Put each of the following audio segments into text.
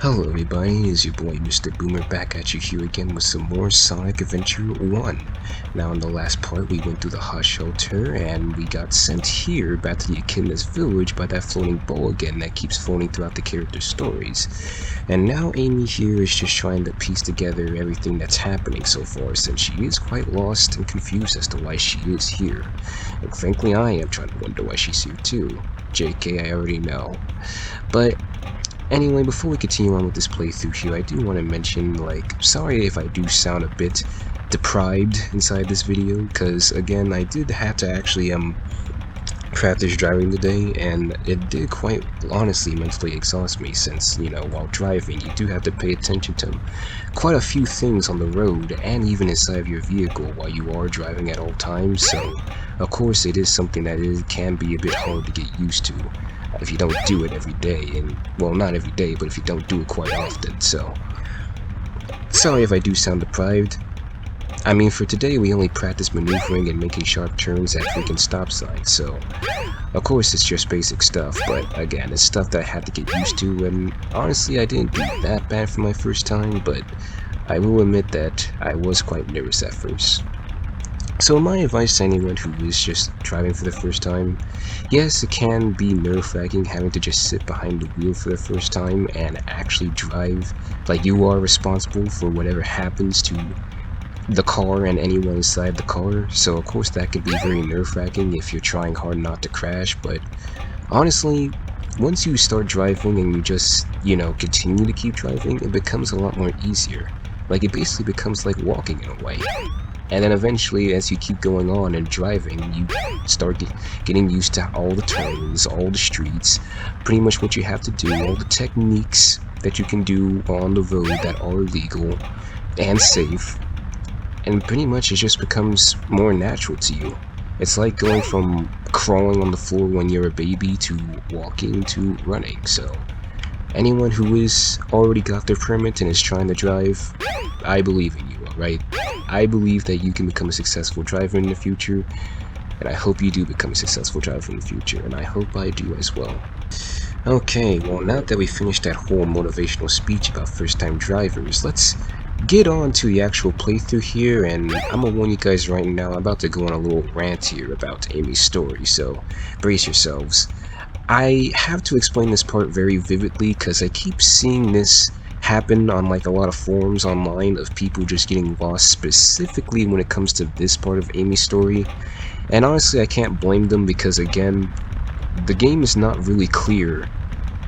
Hello everybody, it's your boy Mr. Boomer back at you here again with some more Sonic Adventure 1. Now in the last part we went through the hot shelter and we got sent here back to the Echidna's village by that floating ball again that keeps floating throughout the characters' stories. And now Amy here is just trying to piece together everything that's happening so far, since she is quite lost and confused as to why she is here. And frankly I am trying to wonder why she's here too. JK, I already know. But anyway, before we continue on with this playthrough here, I do want to mention, sorry if I do sound a bit deprived inside this video, because again, I did have to actually practice driving today, and it did quite honestly mentally exhaust me, since, you know, while driving, you do have to pay attention to quite a few things on the road, and even inside of your vehicle while you are driving at all times, so of course it is something that can be a bit hard to get used to if you don't do it every day, and well, not every day, but if you don't do it quite often. So sorry if I do sound deprived. I mean, for today we only practice maneuvering and making sharp turns at freaking stop signs, so of course it's just basic stuff, but again, it's stuff that I had to get used to, and honestly I didn't do that bad for my first time, but I will admit that I was quite nervous at first. So my advice to anyone who is just driving for the first time, yes, it can be nerve-wracking having to just sit behind the wheel for the first time and actually drive like you are responsible for whatever happens to the car and anyone inside the car, so of course that can be very nerve-wracking if you're trying hard not to crash, but honestly, once you start driving and you just, you know, continue to keep driving, it becomes a lot more easier. Like, it basically becomes like walking in a way. And then eventually, as you keep going on and driving, you start getting used to all the turns, all the streets, pretty much what you have to do, all the techniques that you can do on the road that are legal and safe, and pretty much it just becomes more natural to you. It's like going from crawling on the floor when you're a baby to walking to running, so anyone who is already got their permit and is trying to drive, I believe in you, alright? I believe that you can become a successful driver in the future, and I hope you do become a successful driver in the future, and I hope I do as well. Okay, well, now that we finished that whole motivational speech about first-time drivers, let's get on to the actual playthrough here, and I'm gonna warn you guys right now, I'm about to go on a little rant here about Amy's story, so brace yourselves. I have to explain this part very vividly because I keep seeing this happen on like a lot of forums online of people just getting lost, specifically when it comes to this part of Amy's story, and honestly I can't blame them because again, the game is not really clear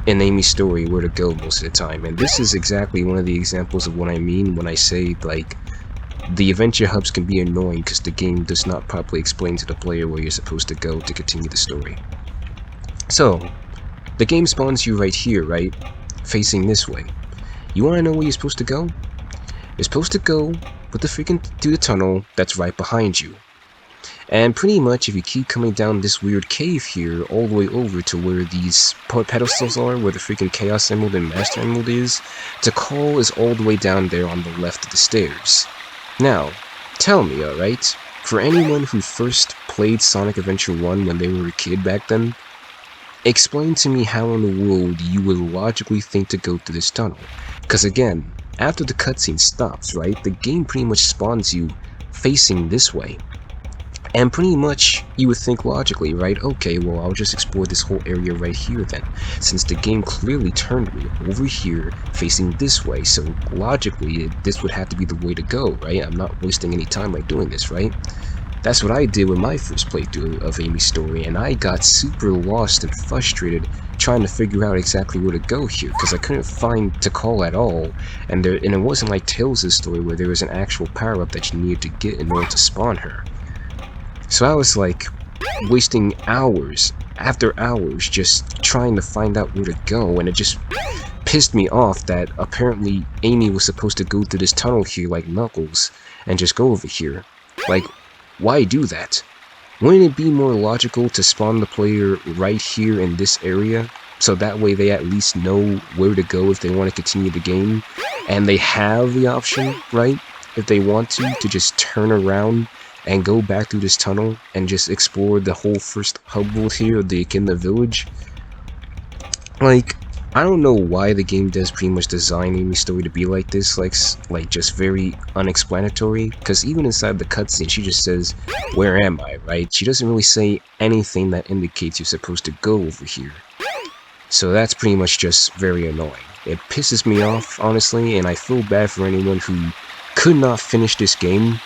in Amy's story where to go most of the time, and this is exactly one of the examples of what I mean when I say like the adventure hubs can be annoying because the game does not properly explain to the player where you're supposed to go to continue the story. So, the game spawns you right here, right? Facing this way. You wanna know where you're supposed to go? You're supposed to go with the freaking through the tunnel that's right behind you. And pretty much if you keep coming down this weird cave here all the way over to where these pedestals are, where the freaking Chaos Emerald and Master Emerald is, the call is all the way down there on the left of the stairs. Now, tell me, alright, for anyone who first played Sonic Adventure 1 when they were a kid back then, explain to me how in the world you would logically think to go through this tunnel. Because again, after the cutscene stops, right, the game pretty much spawns you facing this way. And pretty much you would think logically, right, okay, well I'll just explore this whole area right here then, since the game clearly turned me over here facing this way, so logically this would have to be the way to go, right? I'm not wasting any time by doing this, right? That's what I did with my first playthrough of Amy's story, and I got super lost and frustrated trying to figure out exactly where to go here, because I couldn't find Tikal at all, and it wasn't like Tails' story where there was an actual power-up that you needed to get in order to spawn her. So I was like wasting hours after hours just trying to find out where to go, and it just pissed me off that apparently Amy was supposed to go through this tunnel here like Knuckles and just go over here. Like, why do that? Wouldn't it be more logical to spawn the player right here in this area, so that way they at least know where to go if they want to continue the game, and they have the option, right, if they want to just turn around and go back through this tunnel and just explore the whole first hub world here of the Echidna village? Like, I don't know why the game does pretty much design Amy's story to be like this, like just very unexplanatory, because even inside the cutscene she just says, "Where am I?" right? She doesn't really say anything that indicates you're supposed to go over here. So that's pretty much just very annoying. It pisses me off, honestly, and I feel bad for anyone who could not finish this game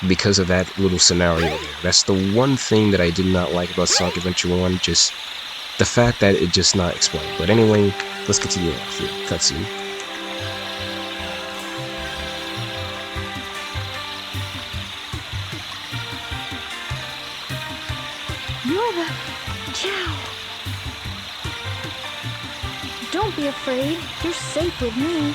because of that little scenario there. That's the one thing that I did not like about Sonic Adventure 1, just the fact that it just not explained. But anyway, let's continue on for cutscene. You're the cow. Don't be afraid. You're safe with me.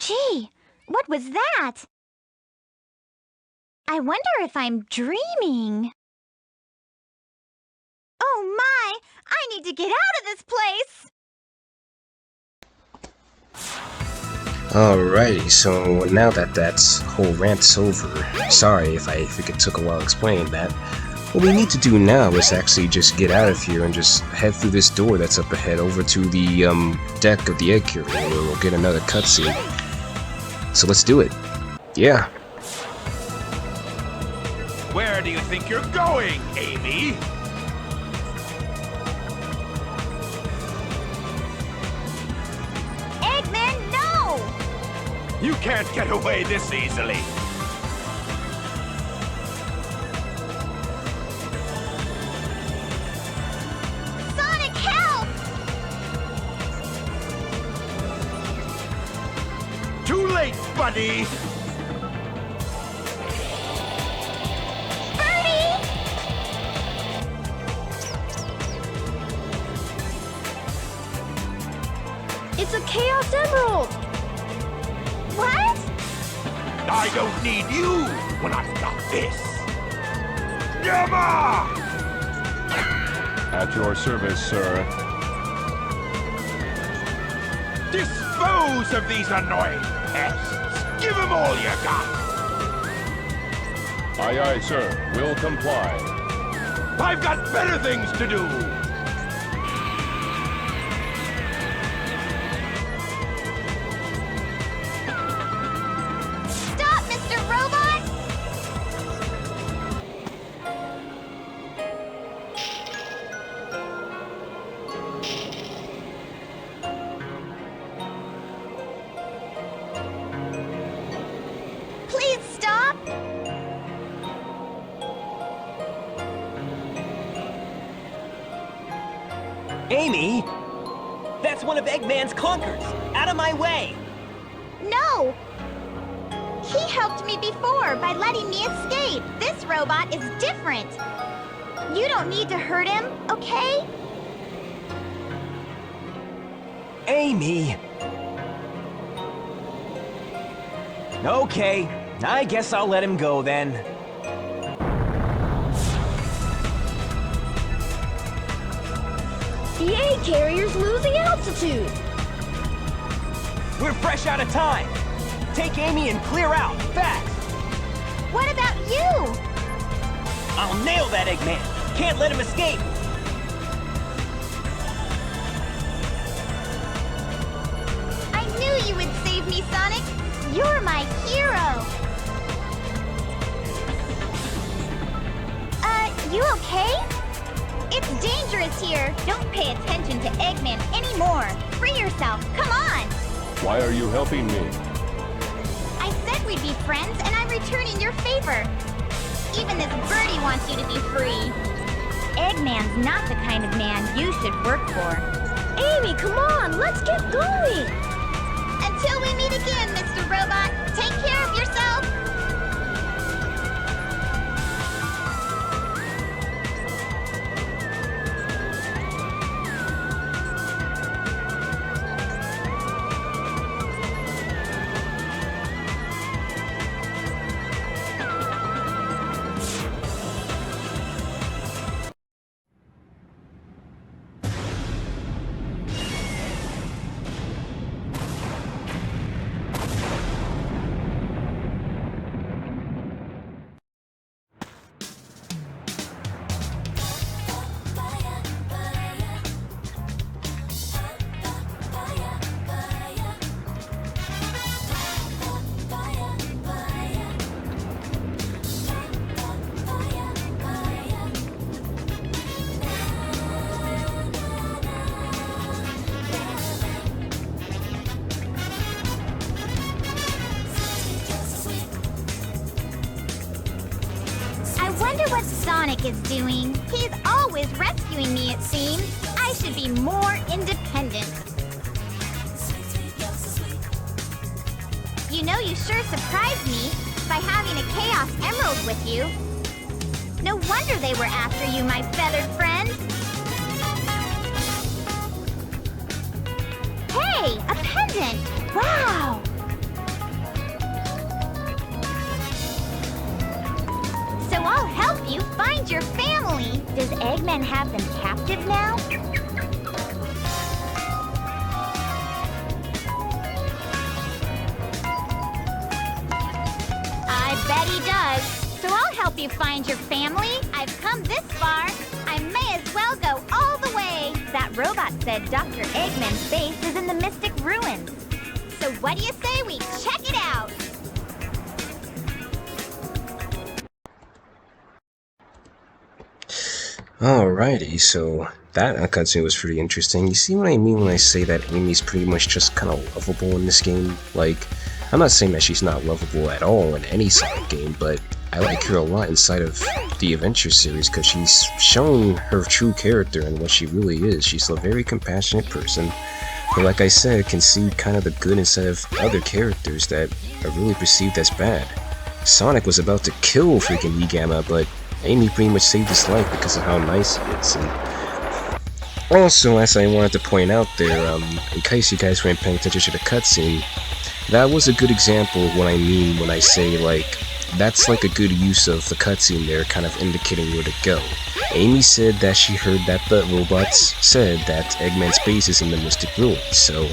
Gee, what was that? I wonder if I'm dreaming. Oh my! I need to get out of this place! Alrighty, so now that whole rant's over, sorry if I think it took a while explaining that, what we need to do now is actually just get out of here and just head through this door that's up ahead over to the deck of the egg carrier where we'll get another cutscene. So let's do it. Yeah. Where do you think you're going, Amy? Eggman, no! You can't get away this easily. Sonic, help! Too late, buddy! It's a Chaos Emerald! What? I don't need you when I've got this. Gamma! At your service, sir. Dispose of these annoying pests. Give them all you got. Aye, aye, sir. Will comply. I've got better things to do. Stop, Mr. Robot! Please stop! Amy? That's one of Eggman's clunkers! Out of my way! No! He helped me before by letting me escape. This robot is different. You don't need to hurt him, okay? Amy! Okay, I guess I'll let him go then. The egg carrier's losing altitude. We're fresh out of time! Take Amy and clear out, fast! What about you? I'll nail that Eggman! Can't let him escape! I knew you would save me, Sonic. You're my hero. You okay? It's dangerous here. Don't pay attention to Eggman anymore. Free yourself. Come on. Why are you helping me? I said we'd be friends, and I'm returning your favor. Even this birdie wants you to be free. Eggman's not the kind of man you should work for. Amy, come on. Let's get going. Until we meet again, Mr. Robot. Take care of yourself. Sonic is doing. He's always rescuing me, it seems. I should be more independent. You know, you sure surprised me by having a Chaos Emerald with you. No wonder they were after you, my feathered friend. Hey, a pendant! Wow! So I'll help you find your family. Does Eggman have them captive now? I bet he does. So I'll help you find your family. I've come this far. I may as well go all the way. That robot said Dr. Eggman's base is in the Mystic Ruins. So what do you say we check it out? Alrighty, so that cutscene was pretty interesting. You see what I mean when I say that Amy's pretty much just kind of lovable in this game? Like, I'm not saying that she's not lovable at all in any Sonic game, but I like her a lot inside of the Adventure series because she's showing her true character and what she really is. She's a very compassionate person, but like I said, can see kind of the good inside of other characters that are really perceived as bad. Sonic was about to kill freaking E-Gamma, but Amy pretty much saved his life because of how nice he is. And also, as I wanted to point out there, in case you guys weren't paying attention to the cutscene, that was a good example of what I mean when I say, like, that's like a good use of the cutscene there, kind of indicating where to go. Amy said that she heard that the robots said that Eggman's base is in the Mystic Ruins, so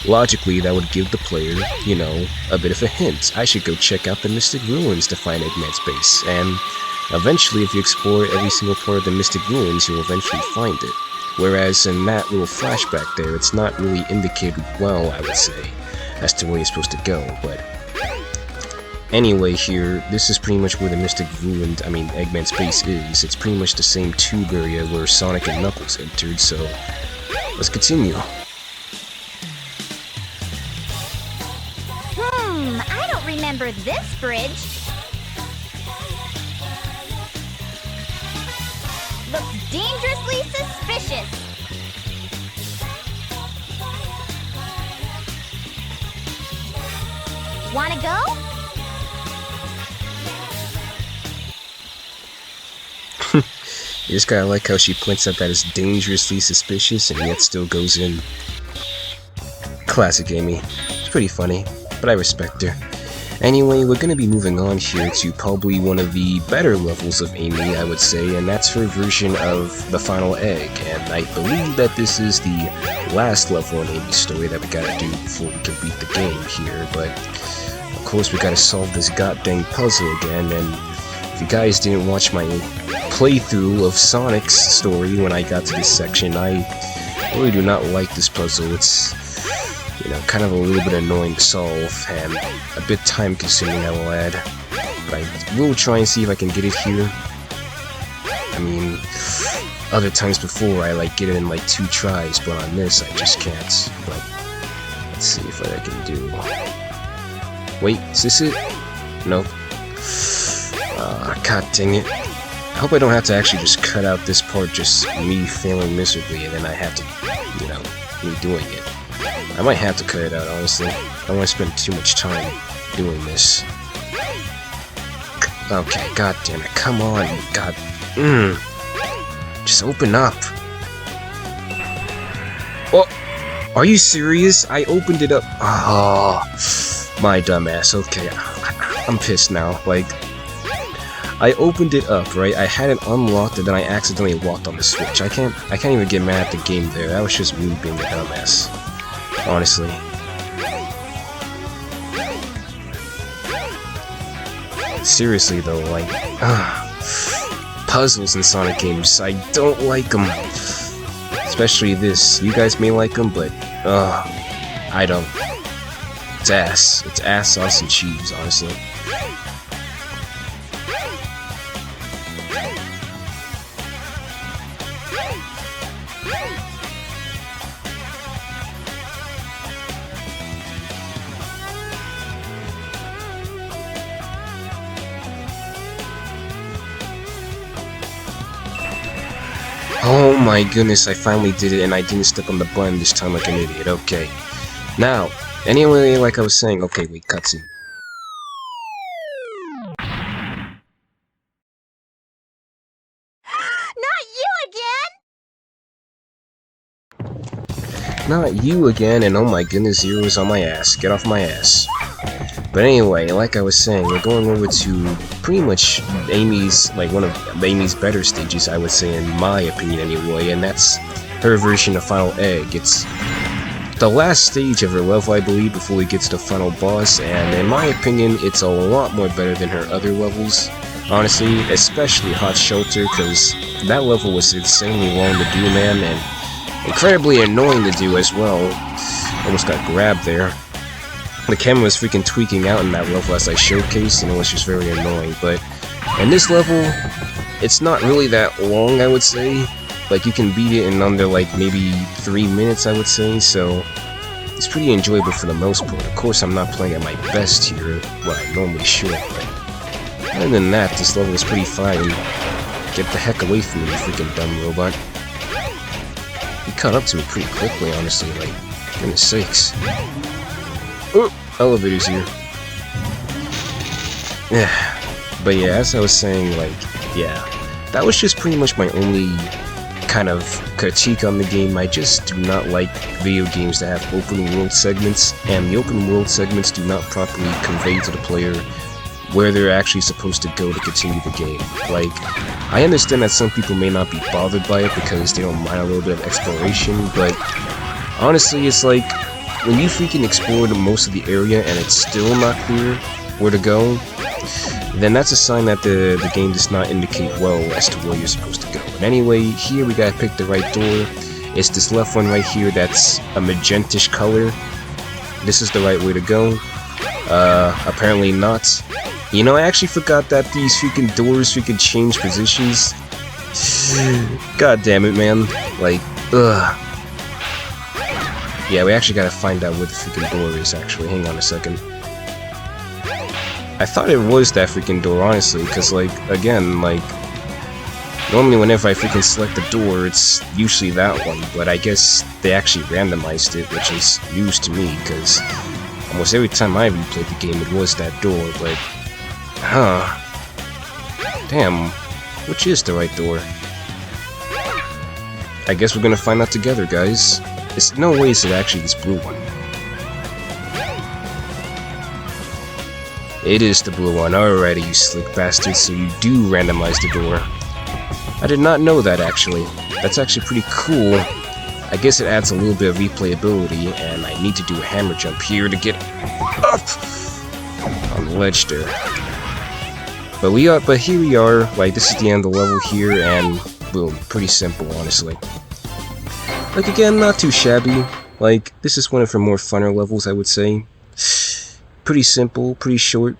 logically that would give the player, you know, a bit of a hint. I should go check out the Mystic Ruins to find Eggman's base, and eventually if you explore every single part of the Mystic Ruins, you'll eventually find it. Whereas in that little flashback there, it's not really indicated well, I would say, as to where you're supposed to go, but anyway here, this is pretty much where the Eggman's base is. It's pretty much the same tube area where Sonic and Knuckles entered, so let's continue. I don't remember this bridge. Looks dangerously suspicious. Wanna go? You just gotta like how she points out that it's dangerously suspicious and yet still goes in. Classic Amy. It's pretty funny, but I respect her. Anyway, we're gonna be moving on here to probably one of the better levels of Amy, I would say, and that's her version of the final egg, and I believe that this is the last level in Amy's story that we gotta do before we can beat the game here, but of course we gotta solve this goddamn puzzle again, and if you guys didn't watch my playthrough of Sonic's story when I got to this section, I really do not like this puzzle. It's, you know, kind of a little bit annoying to solve and a bit time consuming, I will add. But I will try and see if I can get it here. I mean, other times before I like get it in like 2 tries, but on this I just can't. But let's see if what I can do. Wait, is this it? Nope. God dang it. I hope I don't have to actually just cut out this part, just me failing miserably, and then I have to, you know, me doing it. I might have to cut it out, honestly. I don't want to spend too much time doing this. Okay, god damn it, come on, god. Just open up. Oh, are you serious? I opened it up. Oh, my dumbass. Okay, I'm pissed now. Like, I opened it up, right? I had it unlocked, and then I accidentally walked on the switch. I can't even get mad at the game there. That was just me being a dumbass. Honestly. Seriously though, like, puzzles in Sonic games, I don't like them. Especially this. You guys may like them, but, I don't. It's ass. It's ass, sauce, and cheese, honestly. Oh my goodness, I finally did it and I didn't step on the button this time like an idiot. Okay. Now, anyway, like I was saying, okay, wait, cutscene. Not you again! Not you again, and oh my goodness, Zero's on my ass. Get off my ass. But anyway, like I was saying, we're going over to pretty much Amy's, like one of Amy's better stages, I would say, in my opinion anyway, and that's her version of Final Egg. It's the last stage of her level, I believe, before we get to the final boss, and in my opinion, it's a lot more better than her other levels. Honestly, especially Hot Shelter, because that level was insanely long to do, man, and incredibly annoying to do as well. Almost got grabbed there. The camera was freaking tweaking out in that level as I showcased, and it was just very annoying. But in this level, it's not really that long, I would say. Like, you can beat it in under, like, maybe 3 minutes, I would say, so it's pretty enjoyable for the most part. Of course, I'm not playing at my best here, what I normally should, but other than that, this level is pretty fine. Get the heck away from me, you freaking dumb robot. He caught up to me pretty quickly, honestly, like, goodness sakes. Oh, elevator's here. Yeah, but yeah, as I was saying, like, yeah, that was just pretty much my only kind of critique on the game. I just do not like video games that have open world segments, and the open world segments do not properly convey to the player where they're actually supposed to go to continue the game. Like, I understand that some people may not be bothered by it because they don't mind a little bit of exploration, but honestly, it's like, when you freaking explored most of the area and it's still not clear where to go, then that's a sign that the game does not indicate well as to where you're supposed to go. But anyway, here we gotta pick the right door. It's this left one right here that's a magentish color. This is the right way to go. Apparently not. You know, I actually forgot that these freaking doors freaking change positions. God damn it, man. Like, ugh. Yeah, we actually gotta find out where the freaking door is, actually. Hang on a second. I thought it was that freaking door, honestly, because, like, again, like, normally whenever I freaking select the door, it's usually that one, but I guess they actually randomized it, which is news to me, because almost every time I replayed the game, it was that door, but, huh. Damn, which is the right door? I guess we're gonna find out together, guys. It's no way is it actually this blue one. It is the blue one. Alrighty, you slick bastard, so you do randomize the door. I did not know that, actually. That's actually pretty cool. I guess it adds a little bit of replayability, and I need to do a hammer jump here to get up on the ledge there. But here we are. Like, this is the end of the level here, and boom, pretty simple, honestly. Like, again, not too shabby. Like, this is one of her more funner levels, I would say. Pretty simple, pretty short,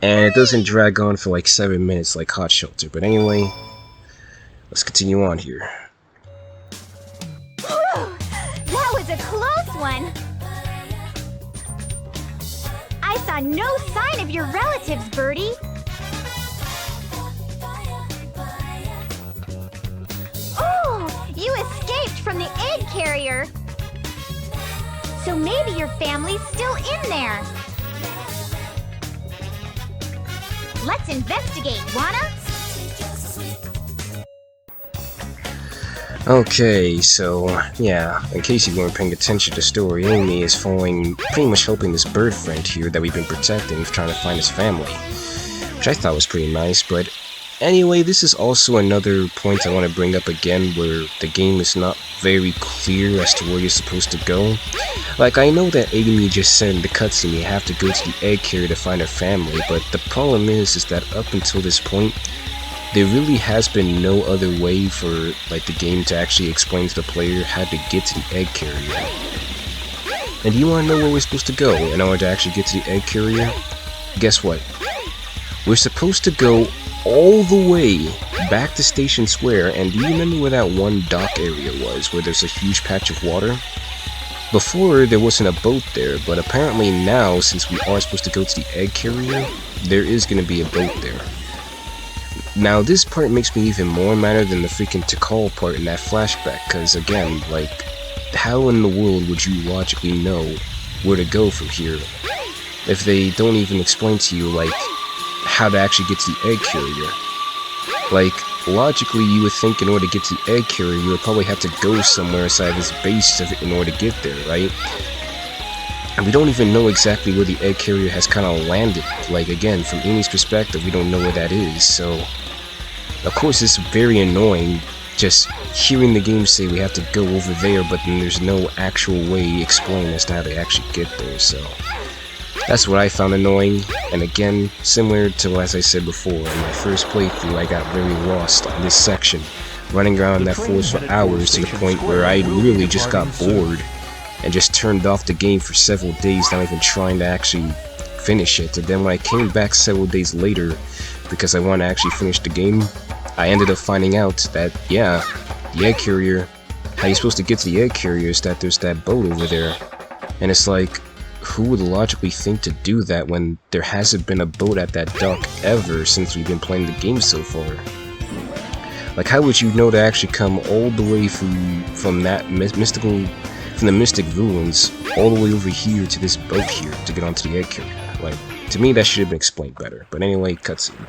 and it doesn't drag on for like 7 minutes like Hot Shelter. But anyway, let's continue on here. That was a close one! I saw no sign of your relatives, Birdie! Oh, you escaped from the egg carrier! So maybe your family's still in there! Let's investigate, wanna? Okay, so, yeah, in case you weren't paying attention to the story, Amy is following, pretty much helping this bird friend here that we've been protecting, trying to find his family. Which I thought was pretty nice, but anyway, this is also another point I want to bring up again where the game is not very clear as to where you're supposed to go. Like, I know that Amy just said in the cutscene you have to go to the egg carrier to find her family, but the problem is that up until this point, there really has been no other way for, like, the game to actually explain to the player how to get to the egg carrier. And do you want to know where we're supposed to go in order to actually get to the egg carrier? Guess what? We're supposed to go all the way back to Station Square, and do you remember where that one dock area was, where there's a huge patch of water? Before, there wasn't a boat there, but apparently now, since we are supposed to go to the egg carrier, there is going to be a boat there. Now this part makes me even more madder than the freaking Tikal part in that flashback, cause again, like, how in the world would you logically know where to go from here if they don't even explain to you, like, how to actually get to the egg carrier? Like, logically you would think in order to get to the egg carrier you would probably have to go somewhere inside this base in order to get there, right? And we don't even know exactly where the egg carrier has kind of landed. Like, again, from Amy's perspective, we don't know where that is, so of course it's very annoying just hearing the game say we have to go over there, but then there's no actual way explained as to how to actually get there, so that's what I found annoying. And again, similar to as I said before, in my first playthrough I got very lost on this section, running around that forest for hours to the point where I really just got bored and just turned off the game for several days, not even trying to actually finish it. And then when I came back several days later, because I wanted to actually finish the game, I ended up finding out that, yeah, the egg carrier, how you're supposed to get to the egg carrier is that there's that boat over there. And it's like, who would logically think to do that when there hasn't been a boat at that dock ever since we've been playing the game so far? Like, how would you know to actually come all the way from that from the Mystic Ruins all the way over here to this boat here to get onto the egg carrier? Like, to me that should have been explained better. But anyway, cutscene.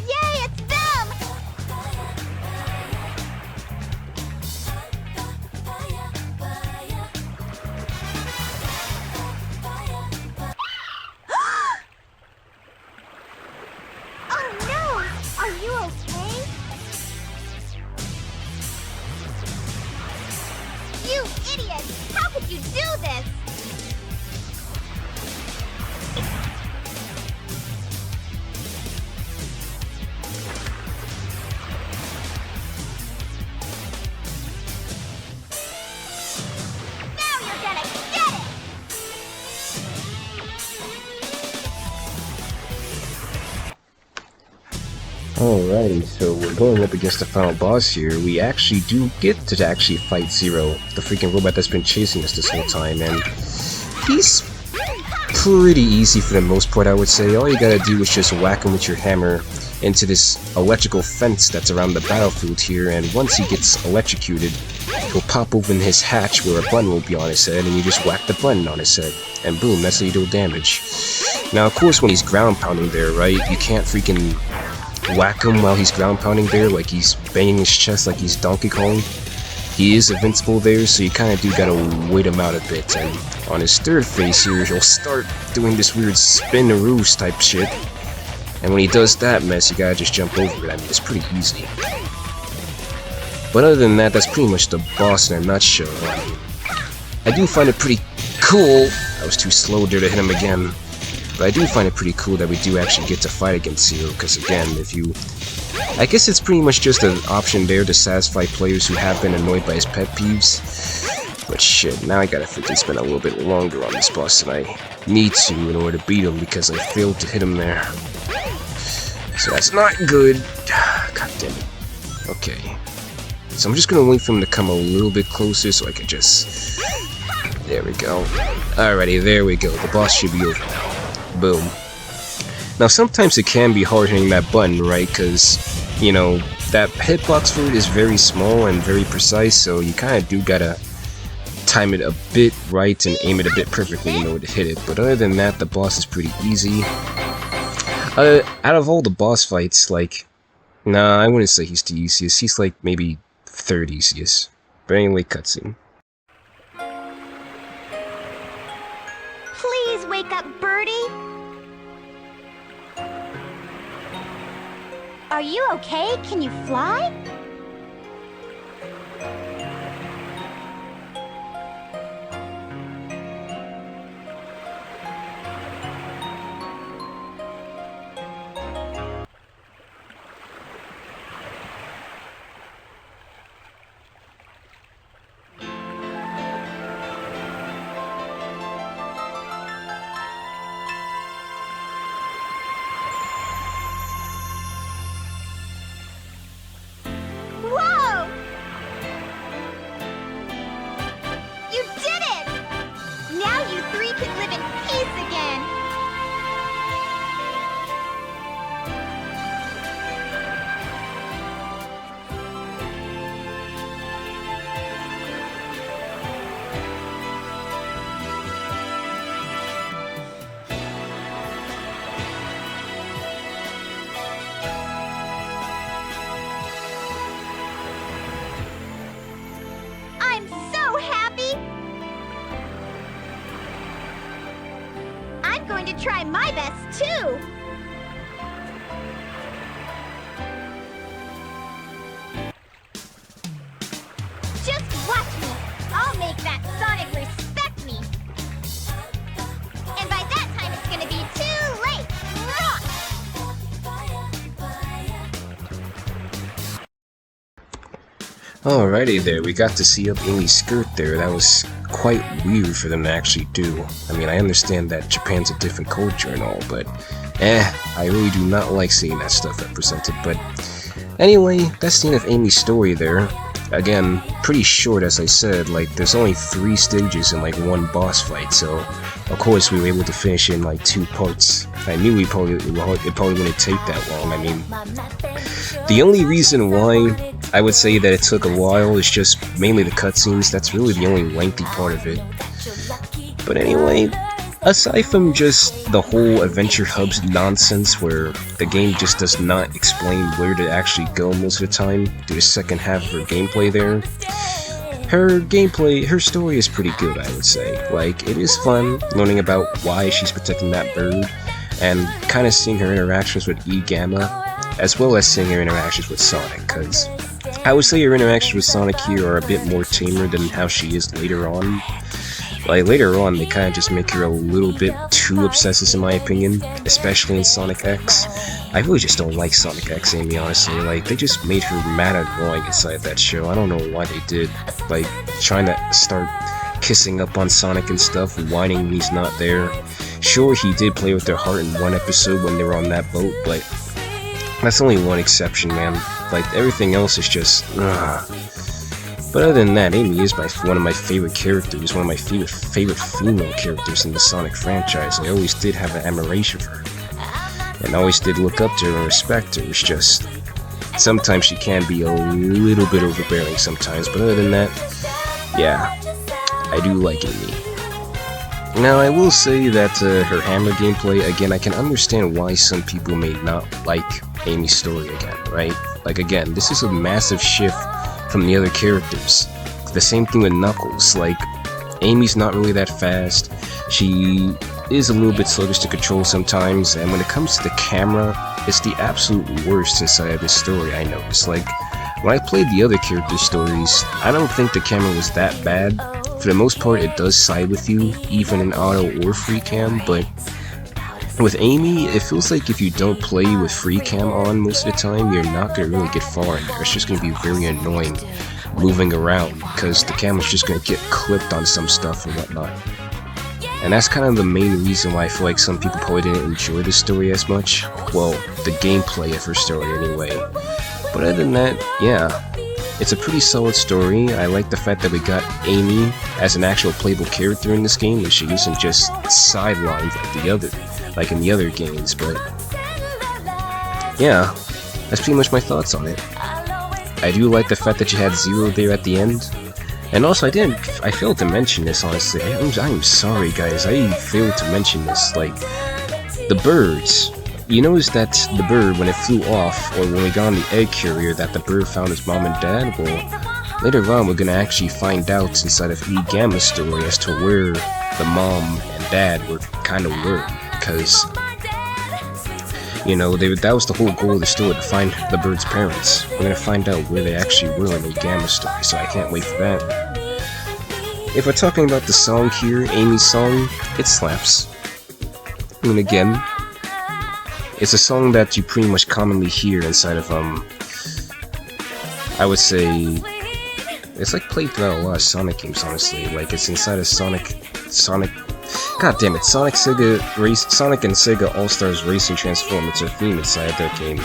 Yay, it's them! Oh no! Are you okay? You idiot! How could you do this? Now you're gonna get it! Alrighty, so we're going up against the final boss here. We actually do get to actually fight Zero, the freaking robot that's been chasing us this whole time, and he's pretty easy for the most part, I would say. All you gotta do is just whack him with your hammer into this electrical fence that's around the battlefield here, and once he gets electrocuted, he'll pop open his hatch where a button will be on his head, and you just whack the button on his head, and boom, that's how you deal damage. Now, of course, when he's ground pounding there, right, you can't freaking whack him while he's ground pounding there, like he's banging his chest like he's Donkey Kong. He is invincible there, so you kind of do gotta wait him out a bit, and on his third phase here, he'll start doing this weird spin-a-roos type shit, and when he does that mess, you gotta just jump over it. I mean, it's pretty easy. But other than that, that's pretty much the boss in a nutshell. I mean, I do find it pretty cool. I was too slow there to hit him again. But I do find it pretty cool that we do actually get to fight against Zero, because again, if you... I guess it's pretty much just an option there to satisfy players who have been annoyed by his pet peeves. But shit, now I gotta freaking spend a little bit longer on this boss than I need to in order to beat him, because I failed to hit him there. So that's not good. God damn it. Okay. So I'm just gonna wait for him to come a little bit closer so I can just... There we go. Alrighty, there we go. The boss should be over now. Boom. Now sometimes it can be hard hitting that button, right? Because, you know, that hitbox for it is very small and very precise, so you kind of do gotta time it a bit right and aim it a bit perfectly in order to hit it. But other than that, the boss is pretty easy. Out of all the boss fights, like, nah, I wouldn't say he's the easiest. He's like maybe third easiest. But anyway, cutscene. Please wake up, Birdie. Are you okay? Can you fly? to try my best, too! Just watch me! I'll make that Sonic respect me! And by that time, it's gonna be too late! Rock! Alrighty there, we got to see up Amy's skirt there. That was quite weird for them to actually do. I mean, I understand that Japan's a different culture and all, but I really do not like seeing that stuff represented. But anyway, that's the end of Amy's story there. Again, pretty short, as I said. Like, there's only 3 stages and like 1 boss fight, so of course we were able to finish in like 2 parts. I knew it probably wouldn't take that long. I mean, the only reason why I would say that it took a while is just mainly the cutscenes. That's really the only lengthy part of it. But anyway, aside from just the whole Adventure Hub's nonsense where the game just does not explain where to actually go most of the time, through the second half of her gameplay there, her story is pretty good, I would say. Like, it is fun learning about why she's protecting that bird, and kind of seeing her interactions with E-Gamma, as well as seeing her interactions with Sonic, because I would say her interactions with Sonic here are a bit more tamer than how she is later on. Like, later on, they kind of just make her a little bit too obsessive in my opinion, especially in Sonic X. I really just don't like Sonic X, Amy, honestly. Like, they just made her mad annoying inside that show. I don't know why they did. Like, trying to start kissing up on Sonic and stuff, whining when he's not there. Sure, he did play with their heart in one episode when they were on that boat, but that's only one exception, man. Like, everything else is just, But other than that, Amy is one of my favorite characters, one of my favorite female characters in the Sonic franchise. I always did have an admiration for her, and always did look up to her and respect her. It's just, sometimes she can be a little bit overbearing sometimes, but other than that, yeah, I do like Amy. Now, I will say that her hammer gameplay, again, I can understand why some people may not like Amy's story again, right? Like, again, this is a massive shift from the other characters. The same thing with Knuckles. Like, Amy's not really that fast. She is a little bit sluggish to control sometimes, and when it comes to the camera, it's the absolute worst inside of this story, I noticed. Like, when I played the other character stories, I don't think the camera was that bad. For the most part, it does side with you, even in auto or free cam, but with Amy, it feels like if you don't play with free cam on most of the time, you're not going to really get far in there. It's just going to be very annoying moving around, because the camera's just going to get clipped on some stuff and whatnot. And that's kind of the main reason why I feel like some people probably didn't enjoy the story as much. Well, the gameplay of her story anyway. But other than that, yeah. It's a pretty solid story. I like the fact that we got Amy as an actual playable character in this game, and she isn't just sidelined like in the other games, but yeah, that's pretty much my thoughts on it. I do like the fact that you had Zero there at the end, and also I failed to mention this, honestly. I'm sorry guys, I failed to mention this. Like, the birds. You notice that the bird, when it flew off, or when we got on the egg carrier, that the bird found his mom and dad? Well, later on we're gonna actually find out inside of E-Gamma's story as to where the mom and dad were because, you know, that was the whole goal of the story, to find the bird's parents. We're gonna find out where they actually were in E-Gamma's story, so I can't wait for that. If we're talking about the song here, Amy's song, it slaps. I mean, again, it's a song that you pretty much commonly hear inside of, I would say, it's like played throughout a lot of Sonic games, honestly. Like, it's inside of Sonic, god damn it, Sonic and Sega All-Stars Racing Transform. It's a theme inside that game.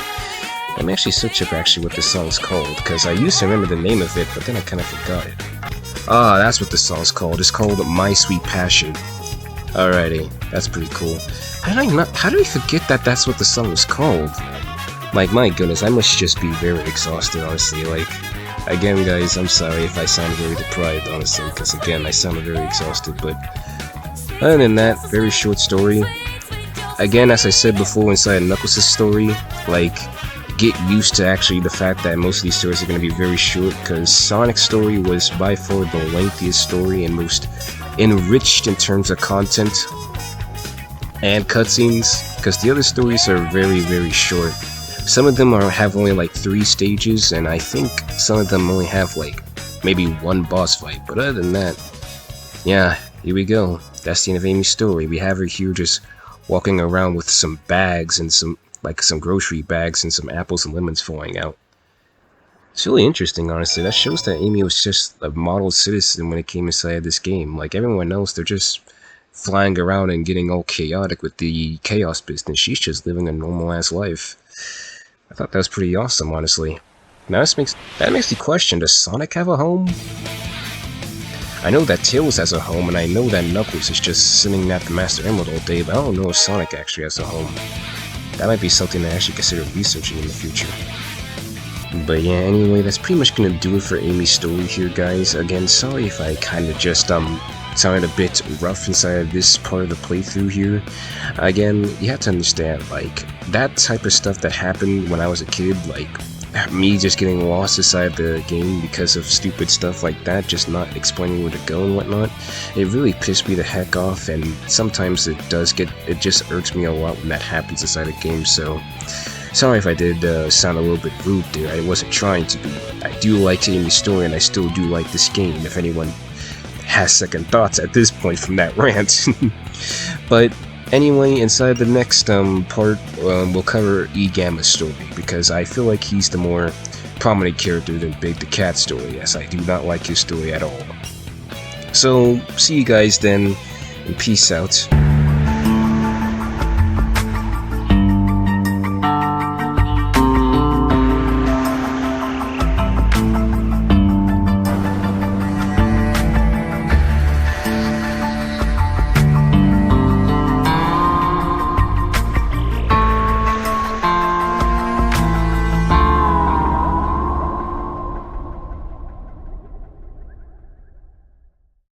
Let me actually search up what this song's called, because I used to remember the name of it, but then I kind of forgot it. Ah, that's what the song's called. It's called My Sweet Passion. Alrighty, that's pretty cool. How did I forget that that's what the song was called? Like, my goodness, I must just be very exhausted, honestly. Like, again, guys, I'm sorry if I sound very deprived, honestly, because, again, I sounded very exhausted, but other than that, very short story. Again, as I said before inside Knuckles' story, like, get used to actually the fact that most of these stories are going to be very short, because Sonic's story was by far the lengthiest story and most enriched in terms of content. and cutscenes, because the other stories are very, very short. Some of them have only like 3 stages, and I think some of them only have like maybe 1 boss fight. But other than that, yeah, here we go. That's the end of Amy's story. We have her here just walking around with some bags and some grocery bags and some apples and lemons falling out. It's really interesting, honestly. That shows that Amy was just a model citizen when it came inside this game. Like everyone else, they're just flying around and getting all chaotic with the chaos business. She's just living a normal-ass life. I thought that was pretty awesome, honestly. Now that makes me question, does Sonic have a home? I know that Tails has a home, and I know that Knuckles is just sitting at the Master Emerald all day, but I don't know if Sonic actually has a home. That might be something to actually consider researching in the future. But yeah, anyway, that's pretty much gonna do it for Amy's story here, guys. Again, sorry if I kinda just, sounded a bit rough inside of this part of the playthrough here. Again, you have to understand, like, that type of stuff that happened when I was a kid, like, me just getting lost inside the game because of stupid stuff like that, just not explaining where to go and whatnot, it really pissed me the heck off, and sometimes it just irks me a lot when that happens inside a game, so sorry if I did sound a little bit rude there. I wasn't trying to be. I do like Amy's story, and I still do like this game, if anyone has second thoughts at this point from that rant. But anyway, inside the next part, we'll cover E-Gamma's story, because I feel like he's the more prominent character than Big the Cat's story, as I do not like his story at all. So, see you guys then, and peace out.